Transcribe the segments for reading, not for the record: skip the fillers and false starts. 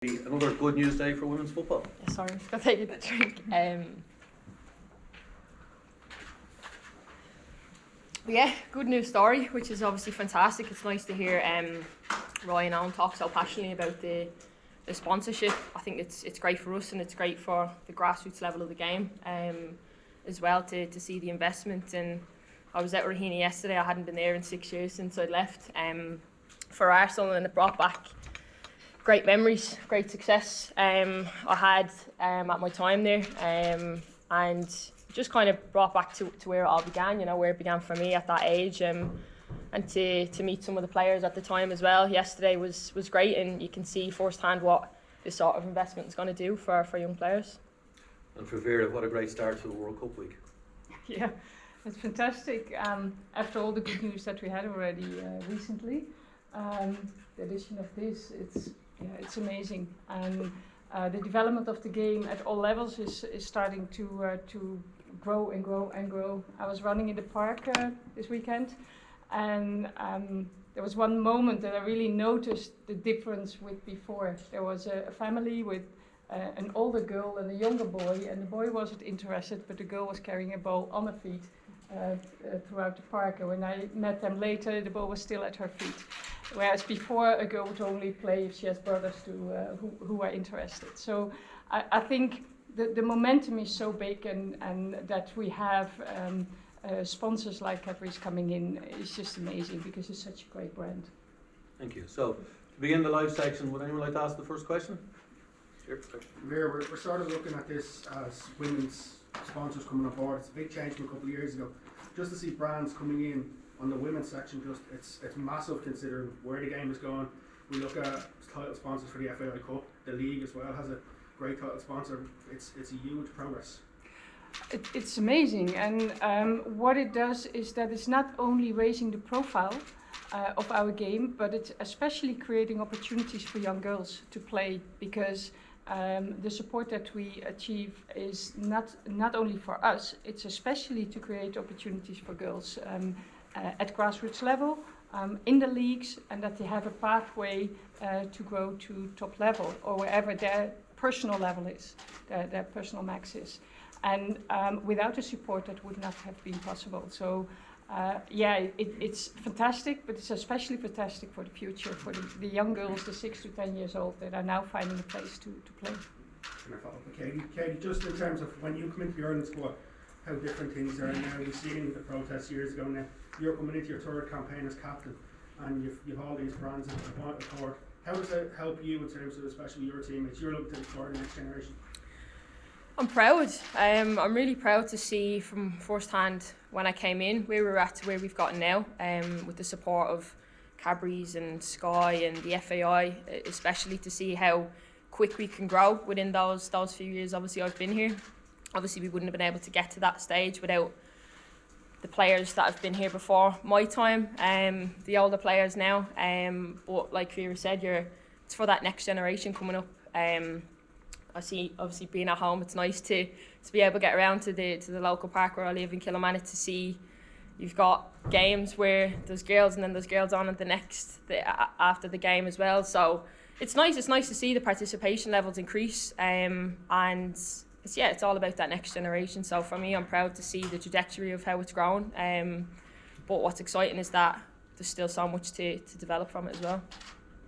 Another good news day for women's football. Yeah, sorry, I forgot to take a drink. But yeah, good news story, which is obviously fantastic. It's nice to hear Ryan Owen talk so passionately about the sponsorship. I think it's great for us and it's great for the grassroots level of the game as well to see the investment. And I was at Rahina yesterday. I hadn't been there in 6 years since I left for Arsenal, and it brought back great memories, great success I had at my time there, and just kind of brought back to where it all began, where it began for me at that age, and to meet some of the players at the time as well. Yesterday was great, and you can see firsthand what this sort of investment is going to do for young players. And for Vera, what a great start to the World Cup week. Yeah, it's fantastic. After all the good news that we had already recently, the addition of this, it's amazing, and the development of the game at all levels is starting to grow and grow and grow. I was running in the park this weekend, and there was one moment that I really noticed the difference with before. There was a family with an older girl and a younger boy, and the boy wasn't interested, but the girl was carrying a ball on her feet throughout the park. And when I met them later, the ball was still at her feet. Whereas before, a girl would only play if she has brothers who are interested. So I think the momentum is so big, and that we have sponsors like Cadbury's coming in is just amazing, because it's such a great brand. Thank you. So, to begin the live section, would anyone like to ask the first question? Sure. Vera, we're sort of looking at this as women's sponsors coming on board. It's a big change from a couple of years ago. Just to see brands coming in on the women's section, it's massive considering where the game is going. We look at title sponsors for the FAI Cup. The league as well has a great title sponsor. It's a huge progress. It's amazing, and what it does is that it's not only raising the profile of our game, but it's especially creating opportunities for young girls to play, because the support that we achieve is not only for us, it's especially to create opportunities for girls at grassroots level, in the leagues, and that they have a pathway to grow to top level, or wherever their personal level is, their personal max is. And without the support, that would not have been possible. So it's fantastic, but it's especially fantastic for the future, for the young girls, the 6 to 10 years old, that are now finding a place to play. Can I follow up with Katie, just in terms of when you come into the Ireland squad, how different things are now. We've seen the protests years ago now. You're coming into your third campaign as captain, and you've all these brands that want to court. How does that help you in terms of especially your teammates? You're looking to inspire the next generation. I'm proud. I'm really proud to see from first hand when I came in where we're at to where we've gotten now, with the support of Cadbury's and Sky and the FAI, especially to see how quick we can grow within those few years. Obviously, I've been here. Obviously, we wouldn't have been able to get to that stage without the players that have been here before my time, the older players now. But like Vera said, it's for that next generation coming up. I see, obviously being at home, it's nice to be able to get around to the local park where I live in Kilmarnock, to see you've got games where there's girls and then there's girls on at after the game as well. So it's nice to see the participation levels increase, and it's all about that next generation. So for me, I'm proud to see the trajectory of how it's grown, but what's exciting is that there's still so much to develop from it as well.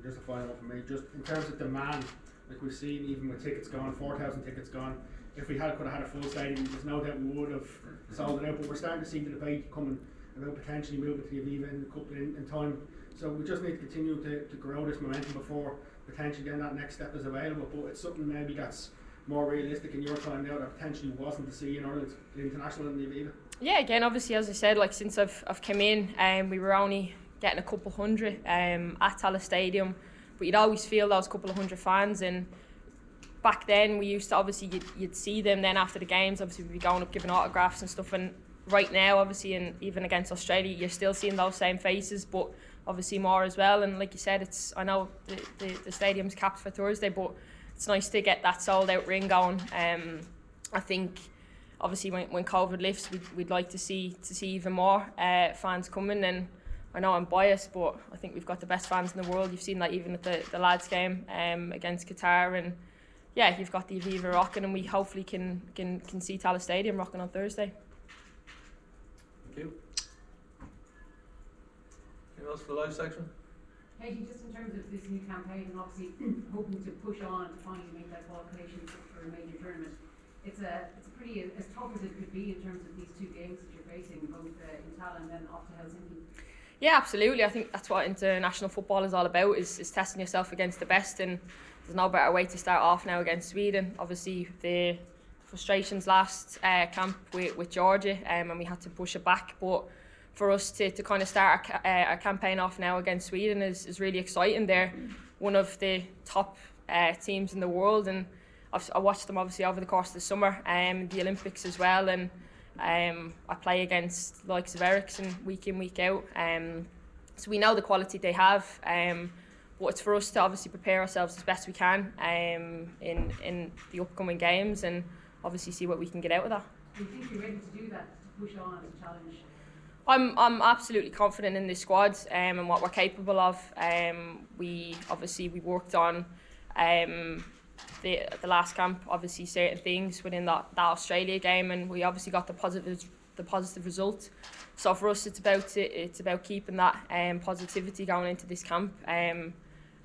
Just a final one for me, just in terms of demand, like we've seen, even with tickets gone, 4,000 tickets gone, if we could have had a full stadium, there's no doubt we would have sold it out. But we're starting to see the debate coming about potentially moving to the Aviva in time. So we just need to continue to grow this momentum before potentially then that next step is available. But it's something maybe that's more realistic in your time now that potentially wasn't to see in Ireland, the international and the Aviva. Yeah, again, obviously, as I said, like since I've come in, we were only getting a couple hundred at Tallaght Stadium. But you'd always feel those couple of hundred fans, and back then we used to obviously you'd see them then after the games. Obviously we'd be going up giving autographs and stuff, and right now obviously, and even against Australia, you're still seeing those same faces, but obviously more as well. And like you said, I know the stadium's capped for Thursday, but it's nice to get that sold out ring going. I think obviously when COVID lifts, we'd like to see even more fans coming, and I know I'm biased, but I think we've got the best fans in the world. You've seen that even at the lads game against Qatar, and yeah, you've got the Aviva rocking, and we hopefully can see Tallaght Stadium rocking on Thursday. Thank you. Anything else for the live section? Katie, just in terms of this new campaign and obviously hoping to push on to finally make that qualification for a major tournament, it's pretty as tough as it could be in terms of these two games that you're facing, both in Tallaght and then off to Helsinki. Yeah, absolutely. I think that's what international football is all about, is testing yourself against the best, and there's no better way to start off now against Sweden. Obviously, the frustrations last camp with Georgia, and we had to push it back, but for us to kind of start our campaign off now against Sweden is really exciting. They're one of the top teams in the world, and I watched them obviously over the course of the summer, the Olympics as well, and I play against the likes of Ericsson week in, week out, so we know the quality they have, but it's for us to obviously prepare ourselves as best we can in the upcoming games, and obviously see what we can get out of that. Do you think you're ready to do that, to push on and to challenge? I'm absolutely confident in this squad and what we're capable of. We worked on the last camp, obviously certain things within that Australia game, and we obviously got the positive result. So for us, it's about keeping that positivity going into this camp, and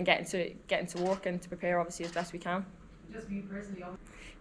getting to work and to prepare obviously as best we can. Just for you personally,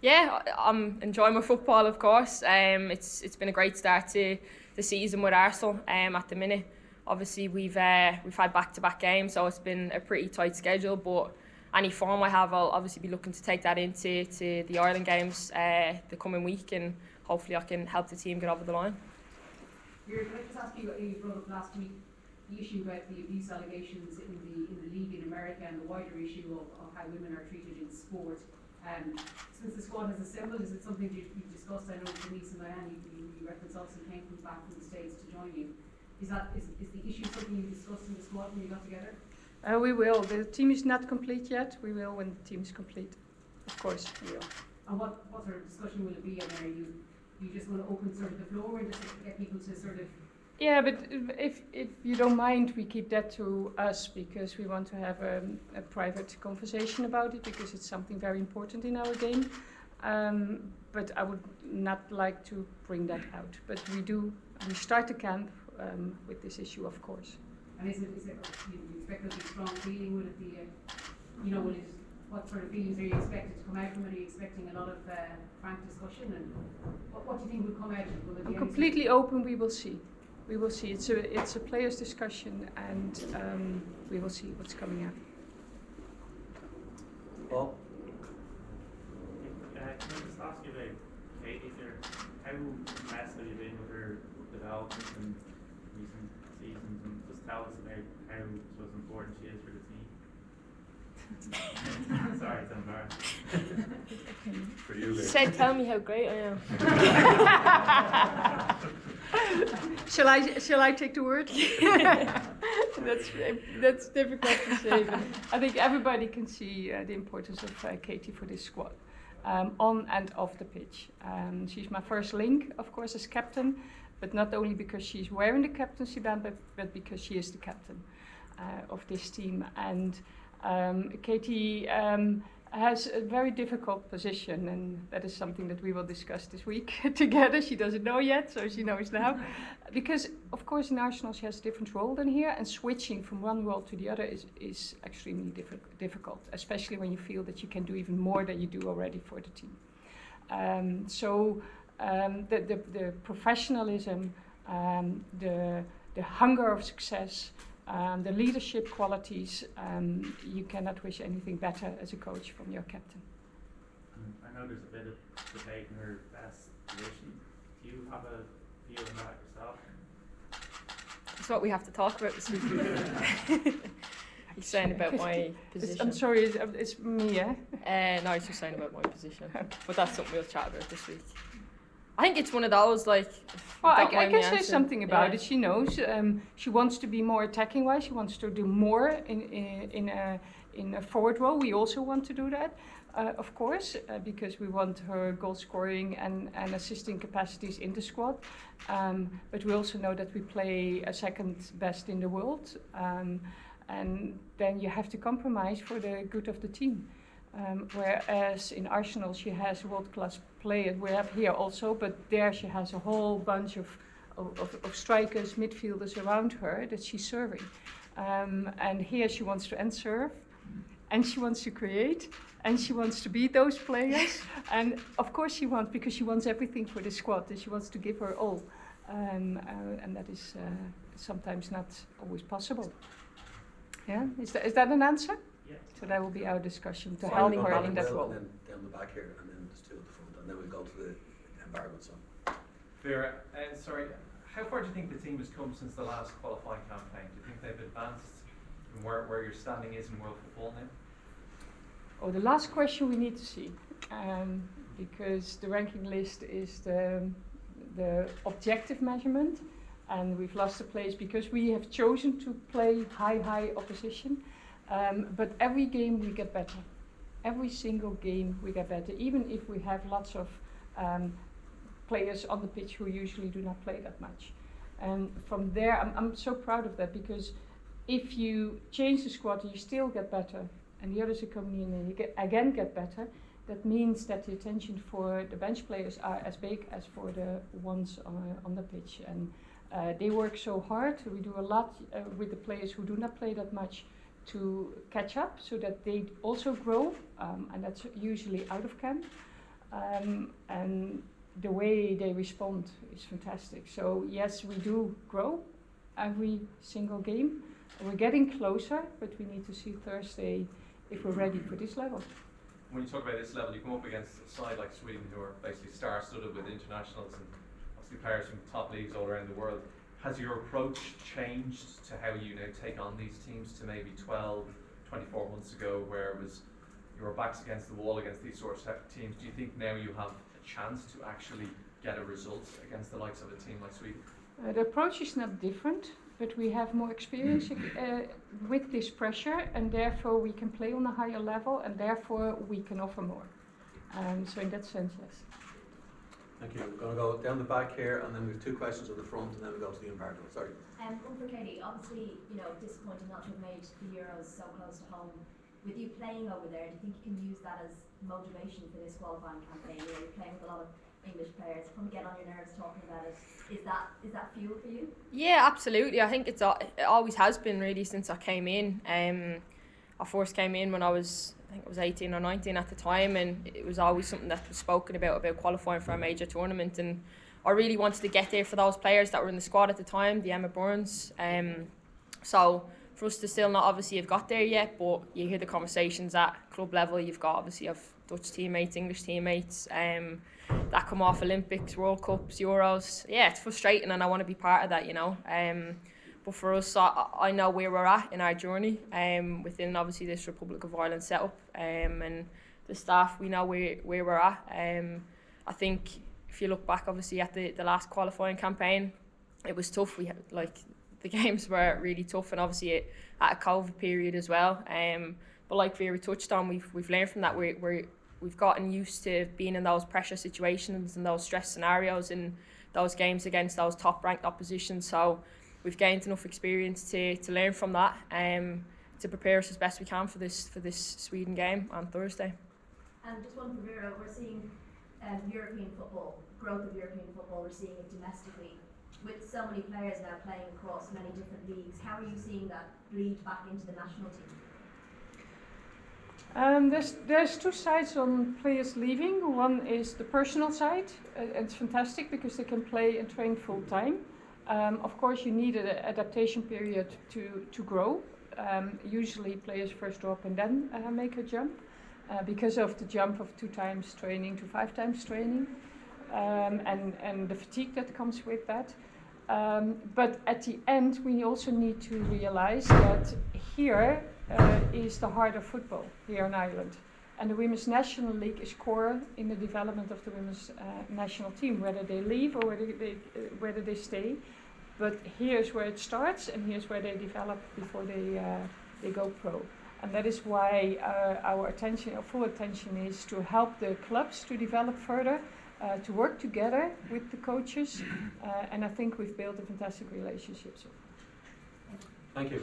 yeah, I'm enjoying my football, of course. It's been a great start to the season with Arsenal. At the minute, obviously we've had back-to-back games, so it's been a pretty tight schedule. But any form I have, I'll obviously be looking to take that into the Ireland games the coming week, and hopefully I can help the team get over the line. Can I just ask you, you brought up last week the issue about the abuse allegations in the league in America, and the wider issue of how women are treated in sport. Since the squad has assembled, is it something you've discussed? I know Denise and Diane, you referenced also came back from the States to join you. Is the issue something you discussed in the squad when you got together? We will. The team is not complete yet. We will when the team is complete. Of course, we will. And what sort of discussion will it be? And are you just want to open sort of the floor and just get people to sort of... Yeah, but if you don't mind, we keep that to us, because we want to have a private conversation about it, because it's something very important in our game. But I would not like to bring that out. But we start the camp with this issue, of course. And is it you expect there to be strong feeling? Will it be what sort of feelings are you expected to come out from it? Are you expecting a lot of frank discussion? And what do you think will come out of it? Will it be completely open? We will see. We will see. It's a players' discussion, and we will see what's coming out. Paul? Can I just ask you about Katie there? How impressed have you been with her development in recent seasons, and just tell us about how important she is for the team? Sorry, it's embarrassing. For you, babe. Said, tell me how great I am. Shall I take the word? That's difficult to say, but I think everybody can see the importance of Katie for this squad, on and off the pitch. She's my first link, of course, as captain, but not only because she's wearing the captaincy band, but because she is the captain of this team. And Katie has a very difficult position, and that is something that we will discuss this week together. She doesn't know yet, so she knows now. Because, of course, in Arsenal she has a different role than here, and switching from one role to the other is extremely difficult, especially when you feel that you can do even more than you do already for the team. The professionalism, the hunger of success, the leadership qualities, you cannot wish anything better as a coach from your captain. I know there's a bit of debate in her best position. Do you have a view on that yourself? That's what we have to talk about this week. He's saying about my position. I'm sorry, it's me, eh? No, he's just saying about my position. But that's something we'll chat about this week. I think it's one of those, like... Well, I can say something about it. She knows. She wants to be more attacking-wise. She wants to do more in in a forward role. We also want to do that, of course, because we want her goal scoring and assisting capacities in the squad. But we also know that we play a second best in the world, and then you have to compromise for the good of the team. Whereas in Arsenal she has world-class players, we have here also, but there she has a whole bunch of strikers, midfielders around her that she's serving. And here she wants to end serve, and she wants to create, and she wants to beat those players. And of course she wants, because she wants everything for the squad, and she wants to give her all. And that is sometimes not always possible. Yeah, is that an answer? Yeah. So that will be our discussion to So help we'll her go in back that role. And then down the back here, and then there's two at the front, and then we'll go to the embargoed zone. Vera, sorry, how far do you think the team has come since the last qualifying campaign? Do you think they've advanced from where your standing is in world football now? Oh, the last question we need to see, because the ranking list is the objective measurement, and we've lost a place because we have chosen to play high opposition. But every game we get better. Every single game we get better, even if we have lots of players on the pitch who usually do not play that much. And from there, I'm so proud of that, because if you change the squad, you still get better, and the others are coming in and you get better. That means that the attention for the bench players are as big as for the ones on the pitch. And they work so hard. We do a lot with the players who do not play that much to catch up, so that they also grow, and that's usually out of camp. And the way they respond is fantastic. So yes, we do grow every single game. We're getting closer, but we need to see Thursday if we're ready for this level. When you talk about this level, you come up against a side like Sweden, who are basically star-studded with internationals and obviously players from top leagues all around the world. Has your approach changed to how you now take on these teams to maybe 12, 24 months ago, where it was your backs against the wall against these sorts of teams? Do you think now you have a chance to actually get a result against the likes of a team like Sweden? The approach is not different, but we have more experience with this pressure, and therefore we can play on a higher level, and therefore we can offer more. So in that sense, yes. Thank you. We're going to go down the back here, and then we have two questions at the front, and then we go to the embargo. Sorry. One for Katie. Obviously, disappointing not to have made the Euros so close to home. With you playing over there, do you think you can use that as motivation for this qualifying campaign? You're playing with a lot of English players. It probably get on your nerves talking about it. Is that fuel for you? Yeah, absolutely. I think it always has been, really, since I came in. I first came in when I was 18 or 19 at the time, and it was always something that was spoken about qualifying for a major tournament, and I really wanted to get there for those players that were in the squad at the time, the Emma Burns. So for us to still not obviously have got there yet, but you hear the conversations at club level. You've got obviously Dutch teammates, English teammates that come off Olympics, World Cups, Euros. Yeah, it's frustrating, and I want to be part of that, But for us, I know where we're at in our journey within obviously this Republic of Ireland setup, and the staff, we know where we're at. I think if you look back obviously at the last qualifying campaign, it was tough. We had, the games were really tough, and obviously at a COVID period as well. But like Vera touched on, we've learned from that. We've gotten used to being in those pressure situations and those stress scenarios in those games against those top ranked opposition. So we've gained enough experience to learn from that, to prepare us as best we can for this Sweden game on Thursday. And just one for Vera, we're seeing European football, growth of European football, we're seeing it domestically. With so many players now playing across many different leagues, how are you seeing that bleed back into the national team? There's two sides on players leaving. One is the personal side. It's fantastic because they can play and train full time. Of course, you need an adaptation period to grow. Usually players first drop and then make a jump because of the jump of 2 times training to 5 times training, and the fatigue that comes with that. But at the end, we also need to realize that here is the heart of football here in Ireland. And the Women's National League is core in the development of the women's national team, whether they leave or whether they stay. But here's where it starts, and here's where they develop before they go pro. And that is why our full attention is to help the clubs to develop further, to work together with the coaches, and I think we've built a fantastic relationship so far. Thank you.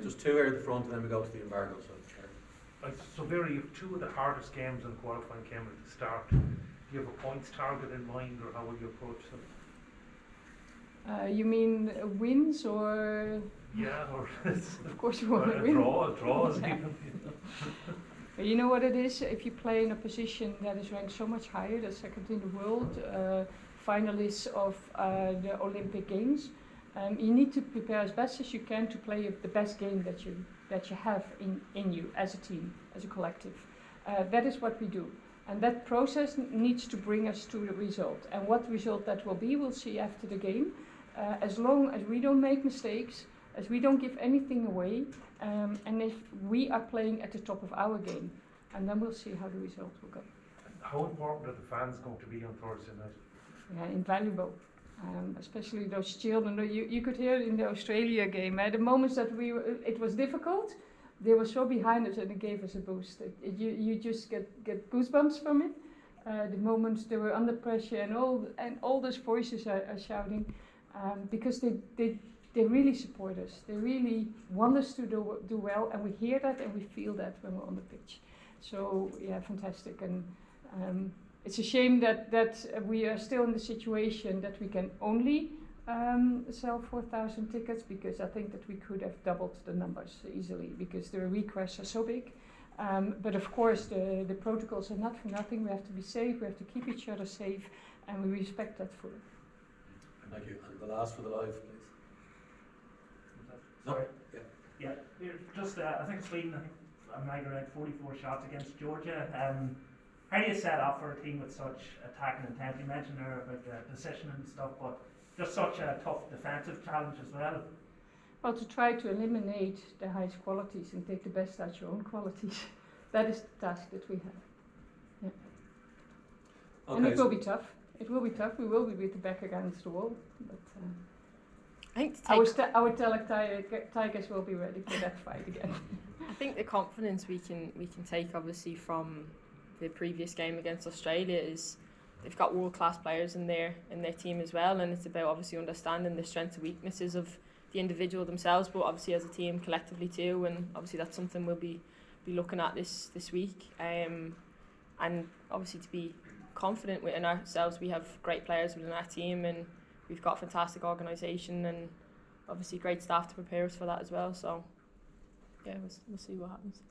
Just two here at the front and then we go to the embargo. So Vera, you have two of the hardest games in the qualifying came at the start. Do you have a points target in mind, or how will you approach them? You mean wins or? Yeah, or of course you want to win. A draw is Yeah. even. You know what it is? If you play in a position that is ranked so much higher, the second in the world, finalists of the Olympic Games, you need to prepare as best as you can to play the best game that you have in you as a team, as a collective. That is what we do. And that process needs to bring us to the result. And what result that will be, we'll see after the game. As long as we don't make mistakes, as we don't give anything away, and if we are playing at the top of our game, and then we'll see how the result will go. How important are the fans going to be on Thursday night? Yeah, invaluable. Especially those children. You could hear it in the Australia game. The moments that it was difficult, they were so behind us and it gave us a boost. You just get goosebumps from it. The moments they were under pressure and all those voices are shouting, because they really support us. They really want us to do well, and we hear that and we feel that when we're on the pitch. So yeah, fantastic. And it's a shame that we are still in the situation that we can only sell 4,000 tickets, because I think that we could have doubled the numbers easily, because the requests are so big. But of course the protocols are not for nothing. We have to be safe, we have to keep each other safe, and we respect that fully. Thank you. And the last for the live, please. Sorry. Yeah. Yeah. Just I think Sweden, I'm around 44 shots against Georgia. How do you set up for a team with such attacking intent? You mentioned there about the position and stuff, but just such a tough defensive challenge as well. Well, to try to eliminate the highest qualities and take the best out your own qualities, that is the task that we have. Yeah. Okay, And it will be tough. It will be tough. We will be with the back against the wall, but I think our Tigers will be ready for that fight again. I think the confidence we can take obviously from the previous game against Australia is they've got world-class players in their team as well, and it's about obviously understanding the strengths and weaknesses of the individual themselves, but obviously as a team collectively too, and obviously that's something we'll be looking at this week, and obviously to be confident within ourselves. We have great players within our team, and we've got fantastic organisation and obviously great staff to prepare us for that as well, so yeah, we'll see what happens.